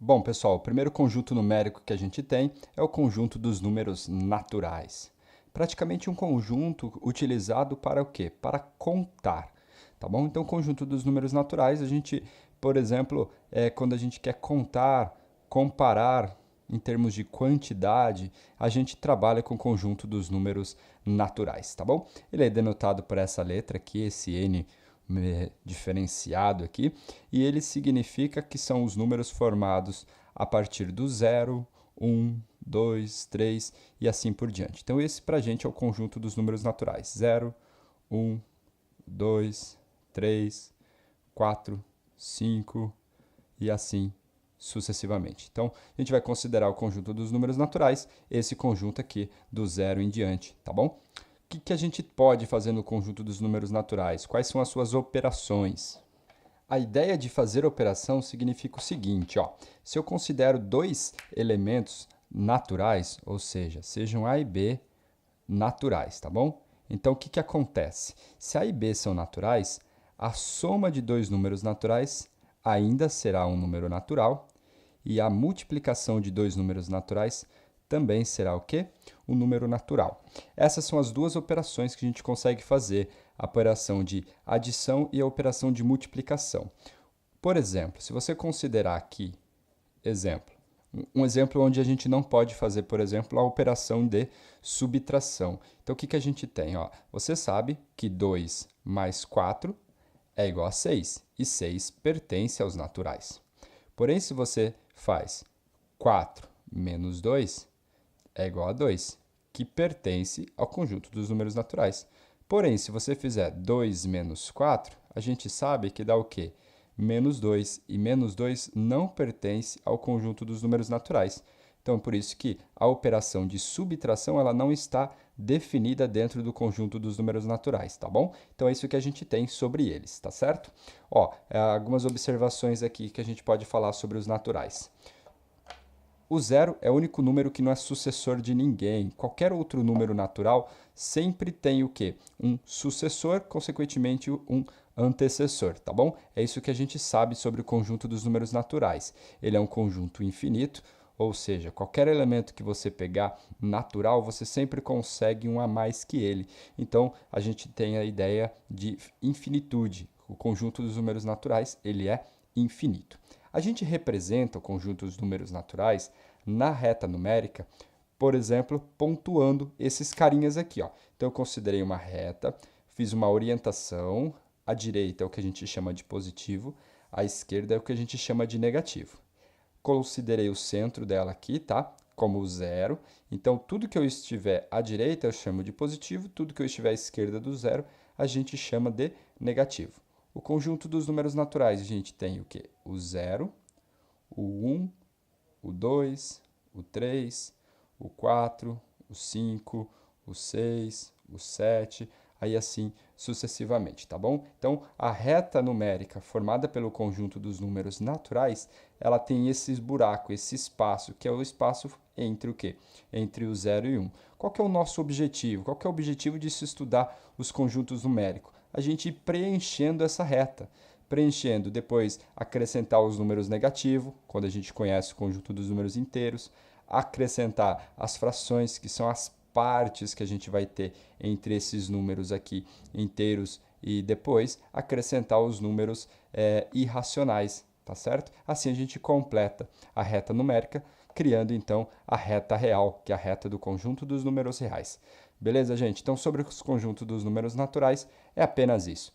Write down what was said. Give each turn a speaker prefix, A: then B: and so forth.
A: Bom, pessoal, o primeiro conjunto numérico que a gente tem é o conjunto dos números naturais. Praticamente um conjunto utilizado para o quê? Para contar, tá bom? Então, o conjunto dos números naturais, a gente, por exemplo, quando a gente quer contar, comparar em termos de quantidade, a gente trabalha com o conjunto dos números naturais, tá bom? Ele é denotado por essa letra aqui, esse N diferenciado aqui, e ele significa que são os números formados a partir do 0, 1, 2, 3 e assim por diante. Então, esse para a gente é o conjunto dos números naturais: 0, 1, 2, 3, 4, 5 e assim sucessivamente. Então, a gente vai considerar o conjunto dos números naturais, esse conjunto aqui do 0 em diante, tá bom? O que a gente pode fazer no conjunto dos números naturais? Quais são as suas operações? A ideia de fazer operação significa o seguinte, ó, se eu considero dois elementos naturais, ou seja, sejam A e B naturais, tá bom? Então, o que acontece? Se A e B são naturais, a soma de dois números naturais ainda será um número natural e a multiplicação de dois números naturais também será o quê? Um número natural. Essas são as duas operações que a gente consegue fazer, a operação de adição e a operação de multiplicação. Por exemplo, se você considerar aqui, exemplo, um exemplo onde a gente não pode fazer, por exemplo, a operação de subtração. Então, o que a gente tem? Ó, você sabe que 2 mais 4 é igual a 6, e 6 pertence aos naturais. Porém, se você faz 4 menos 2, é igual a 2, que pertence ao conjunto dos números naturais. Porém, se você fizer 2 menos 4, a gente sabe que dá o quê? Menos 2, e menos 2 não pertence ao conjunto dos números naturais. Então, por isso que a operação de subtração ela não está definida dentro do conjunto dos números naturais, tá bom? Então, é isso que a gente tem sobre eles, tá certo? Ó, algumas observações aqui que a gente pode falar sobre os naturais. O zero é o único número que não é sucessor de ninguém. Qualquer outro número natural sempre tem o quê? Um sucessor, consequentemente um antecessor, tá bom? É isso que a gente sabe sobre o conjunto dos números naturais. Ele é um conjunto infinito, ou seja, qualquer elemento que você pegar natural, você sempre consegue um a mais que ele. Então, a gente tem a ideia de infinitude. O conjunto dos números naturais, ele é infinito. A gente representa o conjunto dos números naturais na reta numérica, por exemplo, pontuando esses carinhas aqui, ó. Então, eu considerei uma reta, fiz uma orientação, à direita é o que a gente chama de positivo, à esquerda é o que a gente chama de negativo. Considerei o centro dela aqui, tá? Como zero. Então, tudo que eu estiver à direita eu chamo de positivo, tudo que eu estiver à esquerda do zero a gente chama de negativo. O conjunto dos números naturais, a gente tem o quê? O 0, o 1, o 2, o 3, o 4, o 5, o 6, o 7, aí assim sucessivamente, tá bom? Então, a reta numérica formada pelo conjunto dos números naturais, ela tem esse buraco, esse espaço, que é o espaço entre o quê? Entre o 0 e 1. Qual que é o nosso objetivo? Qual que é o objetivo de se estudar os conjuntos numéricos? A gente ir preenchendo essa reta. Preenchendo, depois acrescentar os números negativos, quando a gente conhece o conjunto dos números inteiros, acrescentar as frações, que são as partes que a gente vai ter entre esses números aqui inteiros, e depois acrescentar os números irracionais, tá certo? Assim a gente completa a reta numérica, criando então a reta real, que é a reta do conjunto dos números reais. Beleza, gente? Então, sobre os conjuntos dos números naturais, é apenas isso.